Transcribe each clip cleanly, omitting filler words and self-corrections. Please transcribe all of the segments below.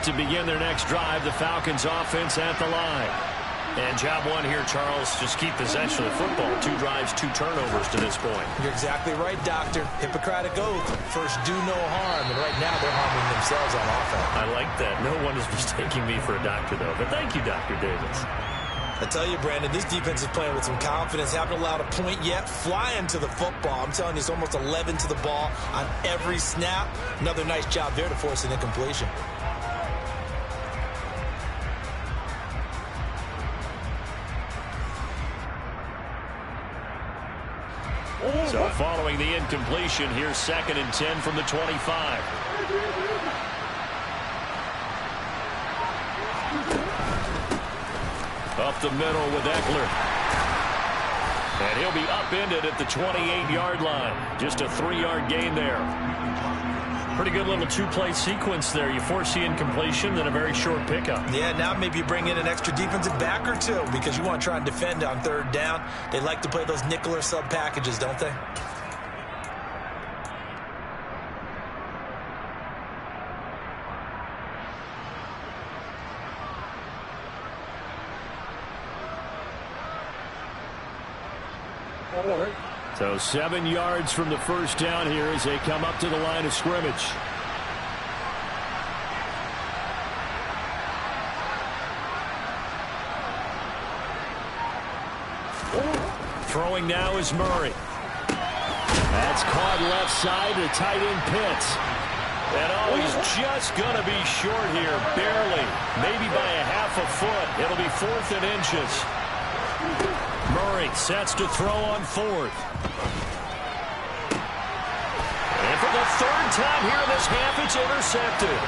to begin their next drive. The Falcons offense at the line. And job one here, Charles, just keep possession of the football. 2 drives, 2 turnovers to this point. You're exactly right, Doctor. Hippocratic oath. First, do no harm. And right now, they're harming themselves on offense. I like that. No one is mistaking me for a doctor, though. But thank you, Dr. Davis. I tell you, Brandon, this defense is playing with some confidence. Haven't allowed a point yet. Flying to the football. I'm telling you, it's almost 11 to the ball on every snap. Another nice job there to force an incompletion. So following the incompletion, here's 2nd and 10 from the 25. Up the middle with Eckler. And he'll be upended at the 28-yard line. Just a 3-yard gain there. Pretty good little 2-play sequence there. You force the incompletion, then a very short pickup. Yeah, now maybe you bring in an extra defensive back or 2 because you want to try and defend on 3rd down. They like to play those nickel or sub packages, don't they? So 7 yards from the first down here as they come up to the line of scrimmage. Throwing now is Murray. That's caught left side to tight end Pitts. And oh, he's just going to be short here, barely. Maybe by a half a foot. It'll be 4th and inches. Murray sets to throw on 4th. And for the 3rd time here in this half, it's intercepted.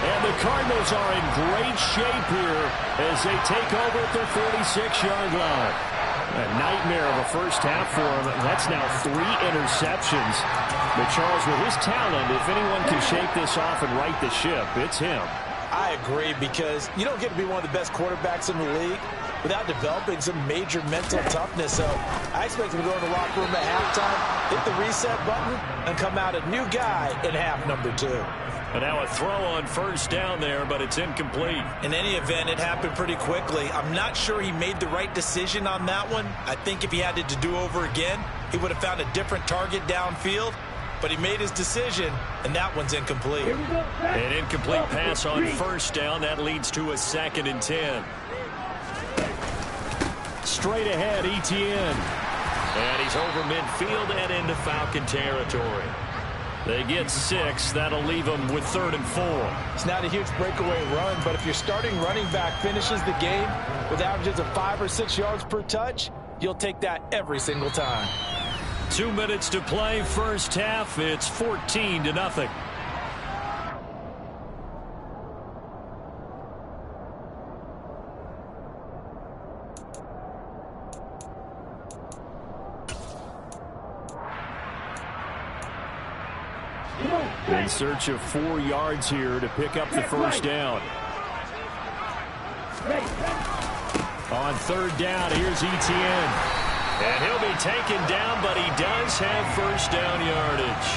And the Cardinals are in great shape here as they take over at their 46-yard line. A nightmare of a first half for him. That's now 3 interceptions. But Charles, with his talent, if anyone can shake this off and right the ship, it's him. I agree, because you don't get to be one of the best quarterbacks in the league without developing some major mental toughness. So I expect him to go in the locker room at halftime, hit the reset button, and come out a new guy in half number 2. And now a throw on first down there, but it's incomplete. In any event, it happened pretty quickly. I'm not sure he made the right decision on that one. I think if he had it to do over again, he would have found a different target downfield. But he made his decision, and that one's incomplete. An incomplete pass on first down. That leads to a 2nd and 10. Straight ahead, Etienne. And he's over midfield and into Falcon territory. They get 6. That'll leave them with 3rd and 4. It's not a huge breakaway run, but if your starting running back finishes the game with averages of 5 or 6 yards per touch, you'll take that every single time. 2 minutes to play, first half. It's 14-0. In search of 4 yards here to pick up the first down. On 3rd down, here's Etienne. And he'll be taken down, but he does have first down yardage.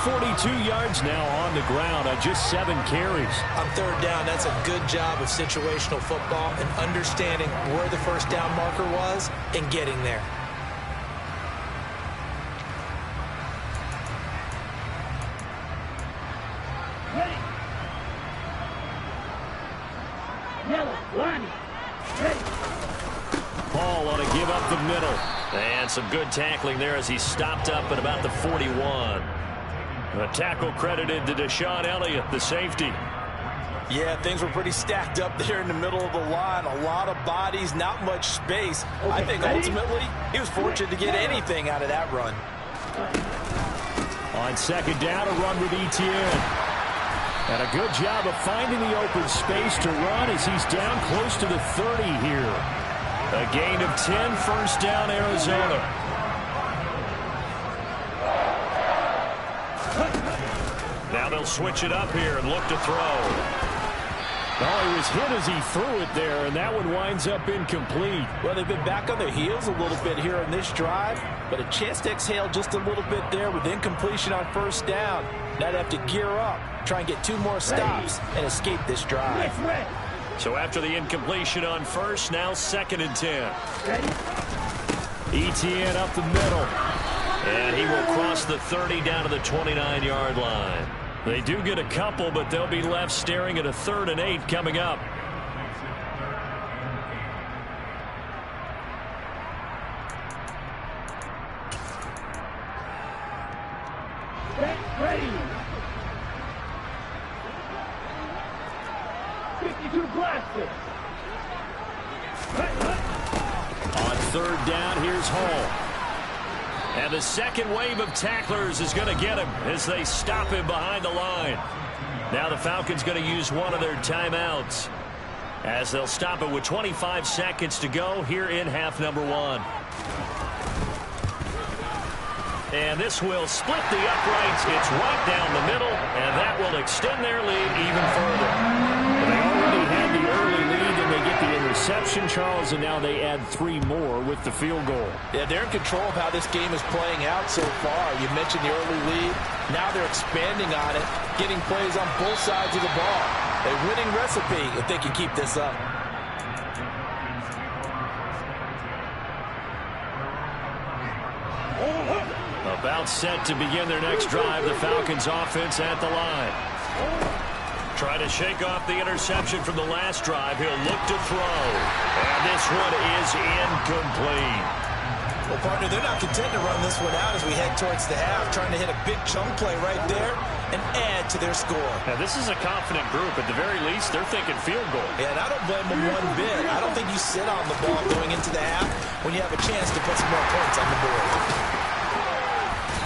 42 yards now on the ground on just 7 carries. On 3rd down, that's a good job of situational football and understanding where the first down marker was and getting there. Paul on a give up the middle. And some good tackling there as he stopped up at about the 41. A tackle credited to Deshaun Elliott, the safety. Yeah, things were pretty stacked up there in the middle of the line. A lot of bodies, not much space. I think ultimately he was fortunate to get anything out of that run. On 2nd down, a run with Etienne. And a good job of finding the open space to run as he's down close to the 30 here. A gain of 10, first down, Arizona. Now they'll switch it up here and look to throw. Oh, he was hit as he threw it there, and that one winds up incomplete. Well, they've been back on their heels a little bit here in this drive, but a chance to exhale just a little bit there with incompletion on first down. Now they have to gear up, try and get 2 more stops, and escape this drive. So after the incompletion on first, now 2nd and 10. Etienne up the middle. And he will cross the 30 down to the 29-yard line. They do get a couple, but they'll be left staring at a 3rd and 8 coming up. Ready. 52 Glasses. On 3rd down, here's Hall. And the second wave of tacklers is going to get him as they stop him behind the line. Now the Falcons going to use one of their timeouts as they'll stop it with 25 seconds to go here in half number 1. And this will split the uprights. It's right down the middle, and that will extend their lead even further. They already had the early lead, and they get the interception, Charles, and now they add 3 more with the field goal. Yeah, they're in control of how this game is playing out so far. You mentioned the early lead. Now they're expanding on it, getting plays on both sides of the ball. A winning recipe if they can keep this up. About set to begin their next drive, the Falcons offense at the line. Trying to shake off the interception from the last drive. He'll look to throw. And this one is incomplete. Well, partner, they're not content to run this one out as we head towards the half, trying to hit a big chunk play right there and add to their score. Now, this is a confident group. At the very least, they're thinking field goal. Yeah, and I don't blame them one bit. I don't think you sit on the ball going into the half when you have a chance to put some more points on the board.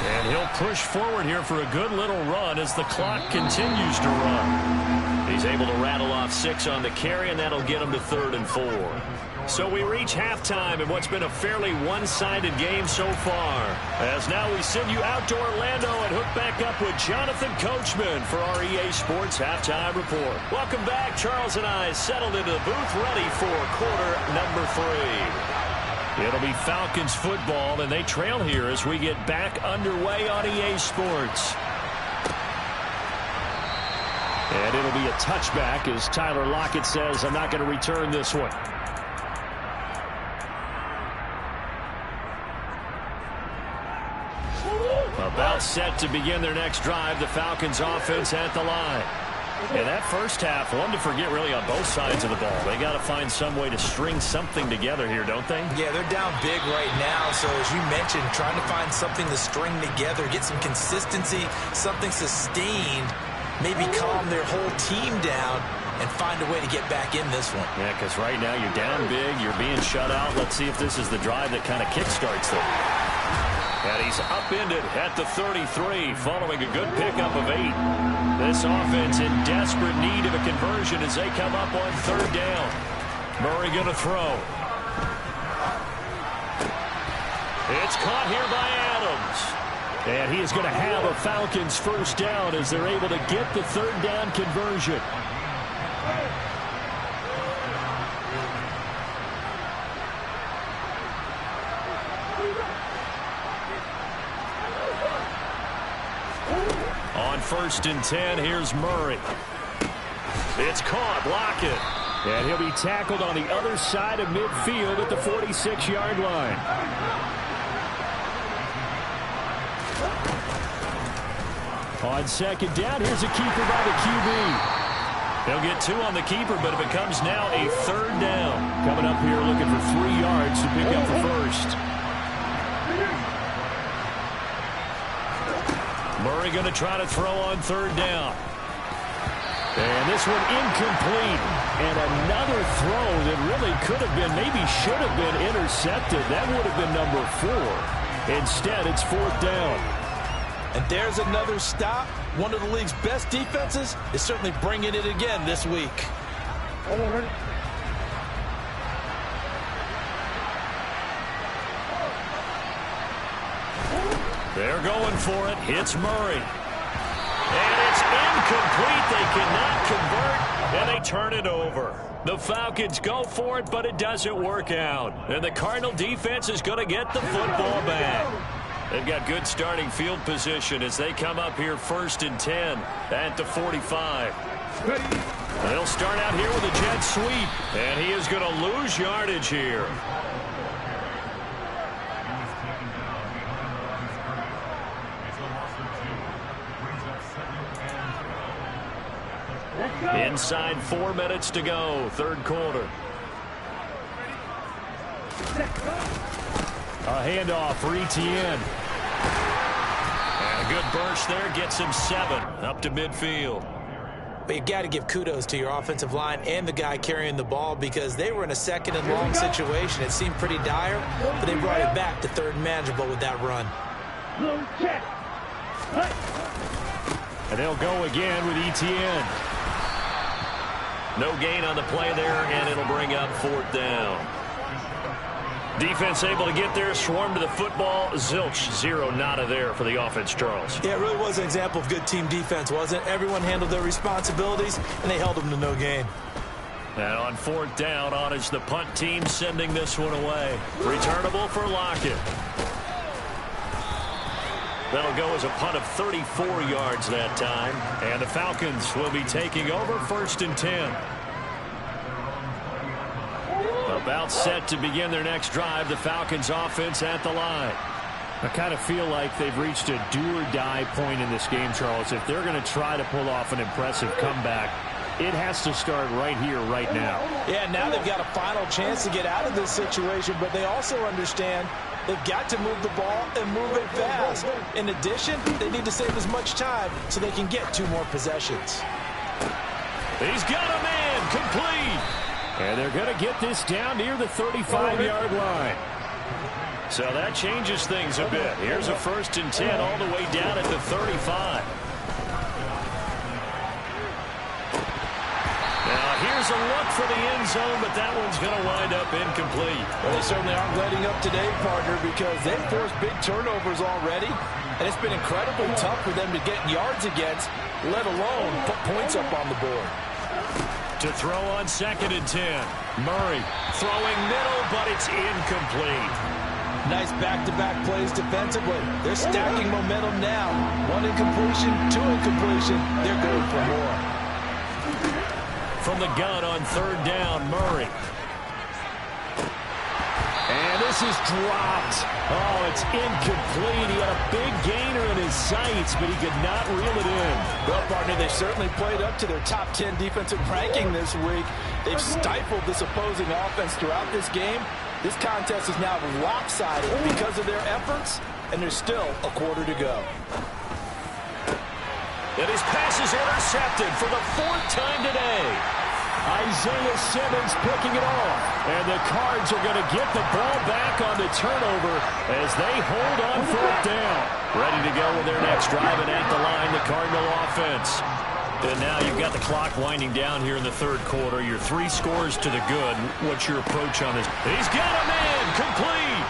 And he'll push forward here for a good little run as the clock continues to run. He's able to rattle off 6 on the carry, and that'll get him to 3rd and 4. So we reach halftime in what's been a fairly one-sided game so far. As now we send you out to Orlando and hook back up with Jonathan Coachman for our EA Sports Halftime Report. Welcome back. Charles and I settled into the booth ready for quarter number 3. It'll be Falcons football, and they trail here as we get back underway on EA Sports. And it'll be a touchback as Tyler Lockett says, I'm not going to return this one. About set to begin their next drive, the Falcons offense at the line. And that first half, one to forget really on both sides of the ball. They got to find some way to string something together here, don't they? Yeah, they're down big right now. So as you mentioned, trying to find something to string together, get some consistency, something sustained, maybe calm their whole team down and find a way to get back in this one. Yeah, because right now you're down big, you're being shut out. Let's see if this is the drive that kind of kickstarts them. And he's upended at the 33 following a good pickup of 8. This offense in desperate need of a conversion as they come up on 3rd down. Murray going to throw. It's caught here by Adams. And he is going to have a Falcons first down as they're able to get the 3rd down conversion. On 1st and 10, here's Murray. It's caught, Lockett. And he'll be tackled on the other side of midfield at the 46-yard line. On 2nd down, here's a keeper by the QB. They'll get 2 on the keeper, but it becomes now a 3rd down. Coming up here looking for 3 yards to pick up the first. Murray going to try to throw on 3rd down. And this one incomplete. And another throw that really could have been, maybe should have been intercepted. That would have been number 4. Instead, it's 4th down. And there's another stop. One of the league's best defenses is certainly bringing it again this week. They're going for it. Hits Murray. And it's incomplete. They cannot convert. And they turn it over. The Falcons go for it, but it doesn't work out. And the Cardinal defense is going to get the football back. They've got good starting field position as they come up here 1st and 10 at the 45. They'll start out here with a jet sweep, and he is going to lose yardage here. Inside 4 minutes to go, 3rd quarter. A handoff for Etienne. And a good burst there gets him 7 up to midfield. But you've got to give kudos to your offensive line and the guy carrying the ball because they were in a 2nd and long situation. It seemed pretty dire, but they brought it back to 3rd and manageable with that run. And they'll go again with Etienne. No gain on the play there, and it'll bring up 4th down. Defense able to get there, swarm to the football. Zilch, 0 nada there for the offense, Charles. Yeah, it really was an example of good team defense, wasn't it? Everyone handled their responsibilities, and they held them to no gain. And on 4th down, on is the punt team sending this one away. Returnable for Lockett. That'll go as a punt of 34 yards that time. And the Falcons will be taking over 1st and 10. About set to begin their next drive. The Falcons offense at the line. I kind of feel like they've reached a do-or-die point in this game, Charles. If they're going to try to pull off an impressive comeback, it has to start right here, right now. Yeah, now they've got a final chance to get out of this situation, but they also understand they've got to move the ball and move it fast. In addition, they need to save as much time so they can get 2 more possessions. He's got a man complete. And they're going to get this down near the 35-yard line. So that changes things a bit. Here's a 1st and 10 all the way down at the 35. Now here's a look for the end zone, but that one's going to wind up incomplete. Well, they certainly aren't letting up today, partner, because they've forced big turnovers already, and it's been incredibly tough for them to get yards against, let alone put points up on the board. To throw on 2nd and 10. Murray throwing middle, but it's incomplete. Nice back-to-back plays defensively. They're stacking momentum now. 1 incompletion, 2 incompletion. They're going for more. From the gun on 3rd down, Murray. And this is dropped. Oh, it's incomplete. He had a big gainer in his sights, but he could not reel it in. Well, partner, they certainly played up to their top 10 defensive ranking this week. They've stifled this opposing offense throughout this game. This contest is now lopsided because of their efforts, and there's still a quarter to go. And his pass is intercepted for the 4th time today. Isaiah Simmons picking it off. And the Cards are going to get the ball back on the turnover as they hold on 4th down. Ready to go with their next drive, and at the line, the Cardinal offense. And now you've got the clock winding down here in the 3rd quarter. You're 3 scores to the good. What's your approach on this? He's got a man complete.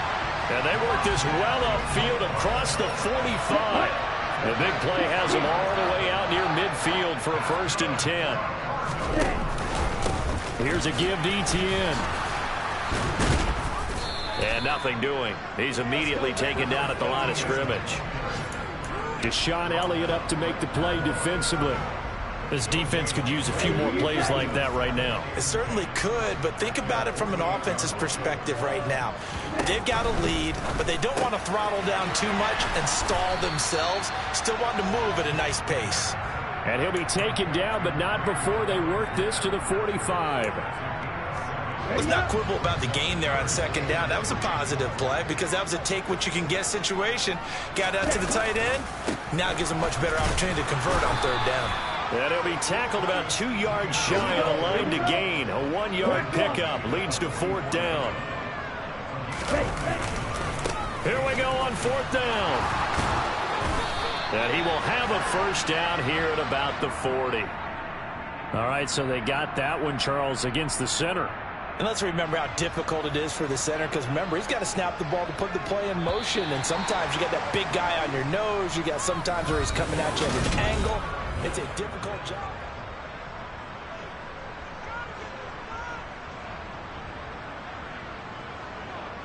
And they work this well upfield across the 45. The big play has him all the way out near midfield for a 1st and 10. Here's a give to Etienne. And nothing doing. He's immediately taken down at the line of scrimmage. Deshaun Elliott up to make the play defensively. This defense could use a few more plays like that right now. It certainly could, but think about it from an offense's perspective right now. They've got a lead, but they don't want to throttle down too much and stall themselves. Still want to move at a nice pace. And he'll be taken down, but not before they work this to the 45. Let's not quibble about the gain there on 2nd down. That was a positive play because that was a take-what-you-can-get situation. Got out to the tight end. Now gives them much better opportunity to convert on 3rd down. And he'll be tackled about 2 yards shy of the line to gain. A 1-yard pickup leads to 4th down. Here we go on 4th down. And he will have a 1st down here at about the 40. All right, so they got that one, Charles, against the center. And let's remember how difficult it is for the center, because remember, he's got to snap the ball to put the play in motion, and sometimes you got that big guy on your nose. You got sometimes where he's coming at you at an angle. It's a difficult job.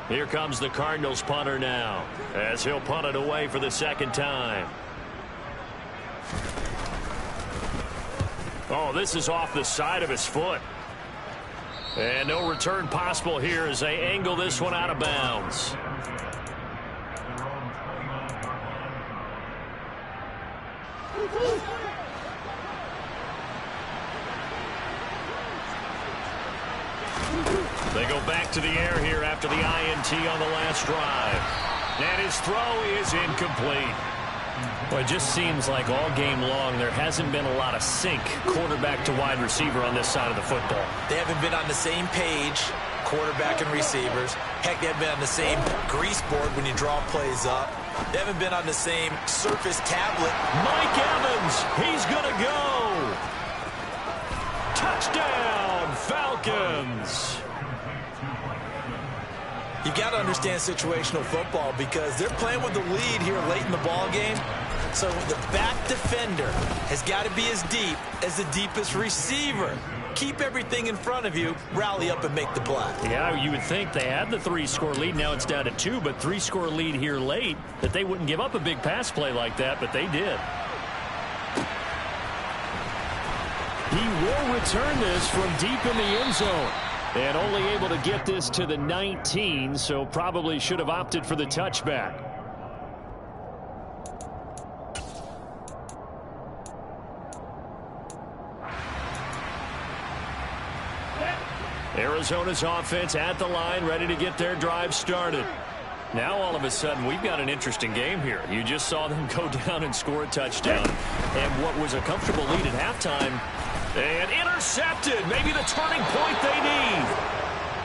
Here comes the Cardinals punter now, as he'll punt it away for the second time. Oh, this is off the side of his foot. And no return possible here as they angle this one out of bounds. They go back to the air here after the INT on the last drive. And his throw is incomplete. Well, it just seems like all game long there hasn't been a lot of sync quarterback to wide receiver on this side of the football. They haven't been on the same page, quarterback and receivers. Heck, they haven't been on the same grease board when you draw plays up. They haven't been on the same Surface tablet. Mike Evans, he's going to go. Touchdown, Falcons. You got to understand situational football because they're playing with the lead here late in the ball game. So the back defender has got to be as deep as the deepest receiver. Keep everything in front of you, rally up and make the play. Yeah, you would think they had the 3-score lead. Now it's down to 2, but 3-score lead here late, that they wouldn't give up a big pass play like that, but they did. He will return this from deep in the end zone. And only able to get this to the 19, so probably should have opted for the touchback. Arizona's offense at the line, ready to get their drive started. Now all of a sudden we've got an interesting game here. You just saw them go down and score a touchdown. And what was a comfortable lead at halftime, and intercepted. Maybe the turning point they need.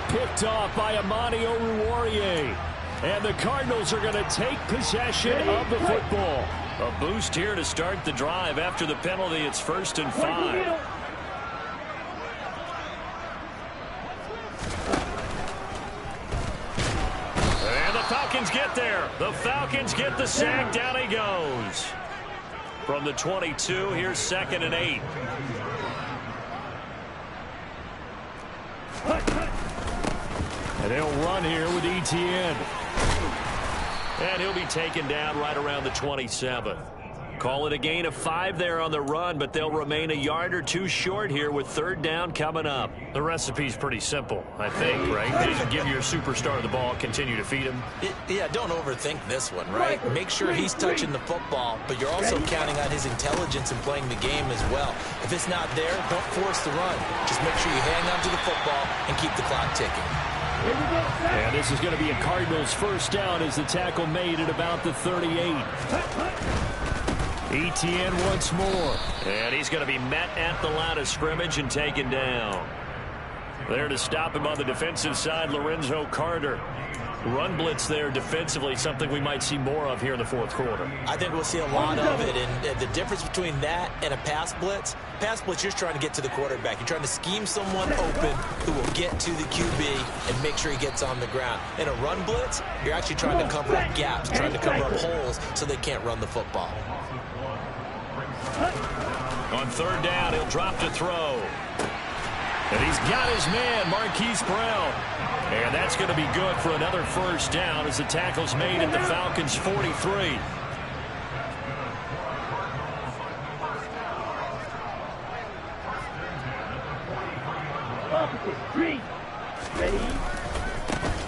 Picked off by Amani Oruwariye. And the Cardinals are going to take possession of the football. A boost here to start the drive after the penalty. It's 1st and 5. And the Falcons get there. The Falcons get the sack. Down he goes. From the 22, here's 2nd and 8. And they'll run here with Etienne. And he'll be taken down right around the 27. Call it a gain of 5 there on the run, but they'll remain a yard or 2 short here with 3rd down coming up. The recipe's pretty simple, I think, right? You give your superstar the ball, continue to feed him. Yeah, don't overthink this one, right? Make sure he's touching the football, but you're also counting on his intelligence in playing the game as well. If it's not there, don't force the run. Just make sure you hang on to the football and keep the clock ticking. And this is going to be a Cardinals 1st down as the tackle made at about the 38. Etienne once more. And he's going to be met at the line of scrimmage and taken down. There to stop him on the defensive side, Lorenzo Carter. Run blitz there defensively, something we might see more of here in the 4th quarter. I think we'll see a lot of it, and the difference between that and a pass blitz, you're just trying to get to the quarterback. You're trying to scheme someone open who will get to the QB and make sure he gets on the ground. In a run blitz, you're actually trying to cover up gaps, trying to cover up holes so they can't run the football. On 3rd down, he'll drop to throw. And he's got his man, Marquise Brown. And that's going to be good for another 1st down as the tackle's made at the Falcons' 43.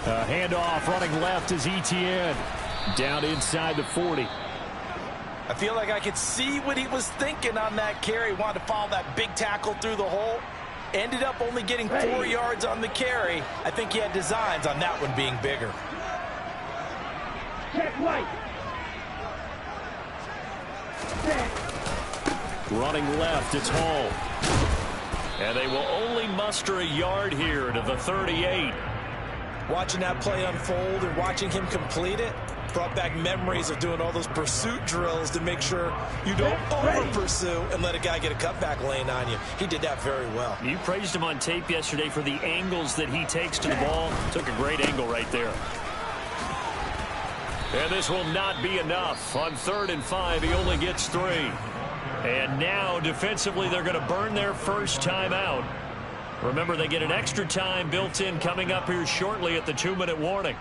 A handoff running left is Etienne. Down inside the 40. I feel like I could see what he was thinking on that carry. Wanted to follow that big tackle through the hole. Ended up only getting 4 yards on the carry. I think he had designs on that one being bigger. Check right. Running left, it's Hall. And they will only muster a yard here to the 38. Watching that play unfold and watching him complete it brought back memories of doing all those pursuit drills to make sure you don't over-pursue and let a guy get a cutback lane on you. He did that very well. You praised him on tape yesterday for the angles that he takes to the ball. Took a great angle right there. And this will not be enough. On 3rd and 5, he only gets 3. And now, defensively, they're going to burn their 1st time out. Remember, they get an extra time built in coming up here shortly at the 2-minute warning.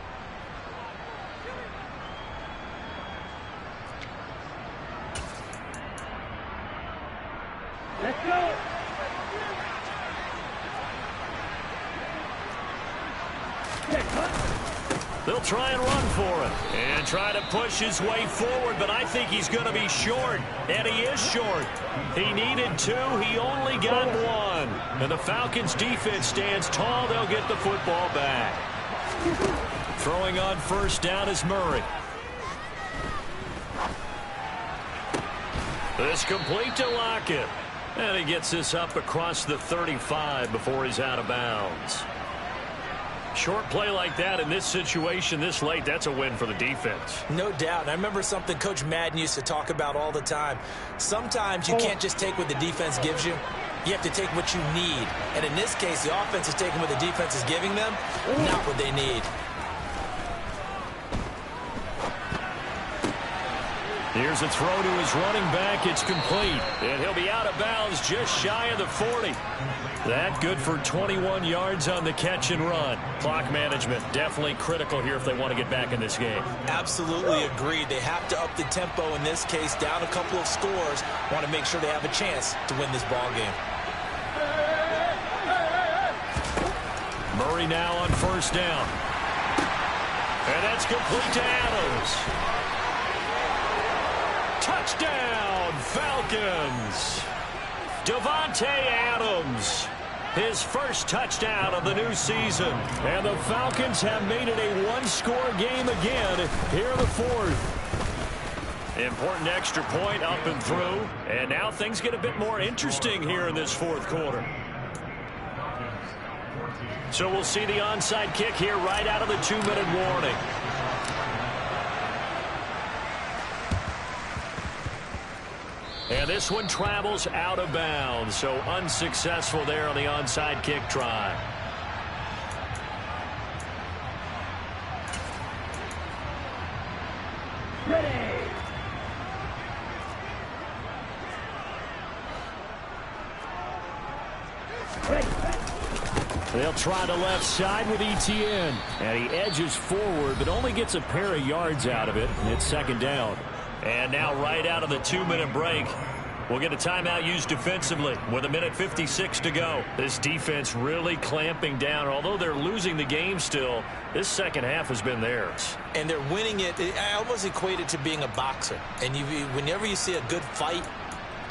They'll try and run for it and try to push his way forward, but I think he's going to be short, and he is short. He needed 2. He only got 1. And the Falcons' defense stands tall. They'll get the football back. Throwing on first down is Murray. This complete to Lockett. And he gets this up across the 35 before he's out of bounds. Short play like that in this situation this late, that's a win for the defense. No doubt. And I remember something Coach Madden used to talk about all the time. Sometimes you can't just take what the defense gives you. You have to take what you need. And in this case, the offense is taking what the defense is giving them, not what they need. Here's a throw to his running back. It's complete. And he'll be out of bounds just shy of the 40. That good for 21 yards on the catch and run. Clock management definitely critical here if they want to get back in this game. Absolutely agreed. They have to up the tempo in this case, down a couple of scores. Want to make sure they have a chance to win this ball game. Murray now on first down. And that's complete to Adams. Touchdown, Falcons. Davante Adams, his first touchdown of the new season. And the Falcons have made it a one-score game again here in the fourth. Important extra point up and through. And now things get a bit more interesting here in this fourth quarter. So we'll see the onside kick here right out of the 2-minute warning. And this one travels out of bounds, so unsuccessful there on the onside kick try. Ready. They'll try the left side with Etienne. And he edges forward, but only gets a pair of yards out of it. And it's second down. And now right out of the 2-minute break, we'll get a timeout used defensively with 1:56 to go. This defense really clamping down. Although they're losing the game still, this second half has been theirs. And they're winning it. I almost equate it to being a boxer. And whenever you see a good fight,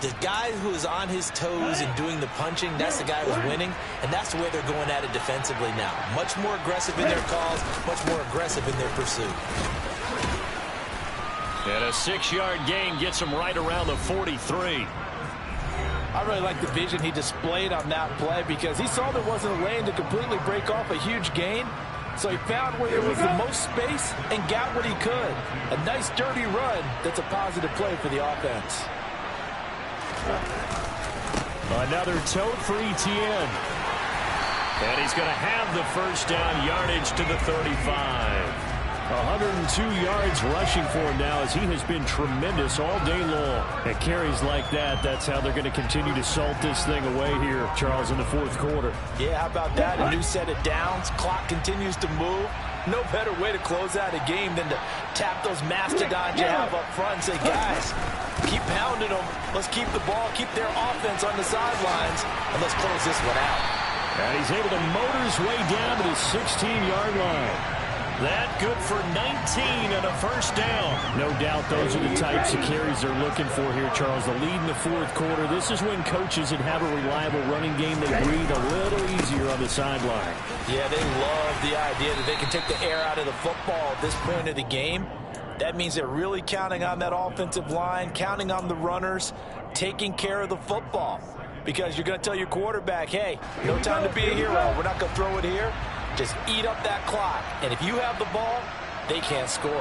the guy who is on his toes and doing the punching, that's the guy who's winning. And that's the way they're going at it defensively now. Much more aggressive in their calls, much more aggressive in their pursuit. And a 6-yard gain gets him right around the 43. I really like the vision he displayed on that play because he saw there wasn't a lane to completely break off a huge gain. So he found where there was the most space and got what he could. A nice dirty run that's a positive play for the offense. Another tote for Etienne. And he's going to have the first down, yardage to the 35. 102 yards rushing for him now as he has been tremendous all day long. At carries like that, that's how they're going to continue to salt this thing away here, Charles, in the fourth quarter. Yeah, how about that? A new set of downs. Clock continues to move. No better way to close out a game than to tap those mastodons you have up front and say, guys, keep pounding them. Let's keep the ball, keep their offense on the sidelines, and let's close this one out. And he's able to motor his way down to the 16-yard line. That good for 19 and a first down. No doubt those are the types of carries they're looking for here, Charles. The lead in the fourth quarter. This is when coaches that have a reliable running game, they breathe a little easier on the sideline. Yeah, they love the idea that they can take the air out of the football at this point of the game. That means they're really counting on that offensive line, counting on the runners, taking care of the football. Because you're going to tell your quarterback, hey, no time to be a hero. We're not going to throw it here. Just eat up that clock. And if you have the ball, they can't score.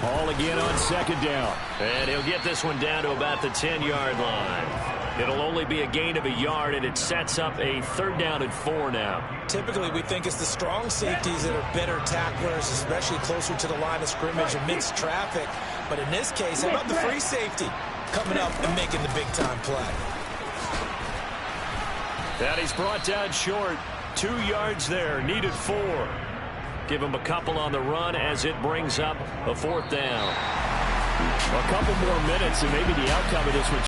Ball again on second down. And he'll get this one down to about the 10-yard line. It'll only be a gain of a yard, and it sets up a 3rd down and 4 now. Typically, we think it's the strong safeties that are better tacklers, especially closer to the line of scrimmage amidst traffic. But in this case, how about the free safety coming up and making the big-time play? And he's brought down short. 2 yards there. Needed 4. Give him a couple on the run as it brings up a 4th down. A couple more minutes and maybe the outcome of this one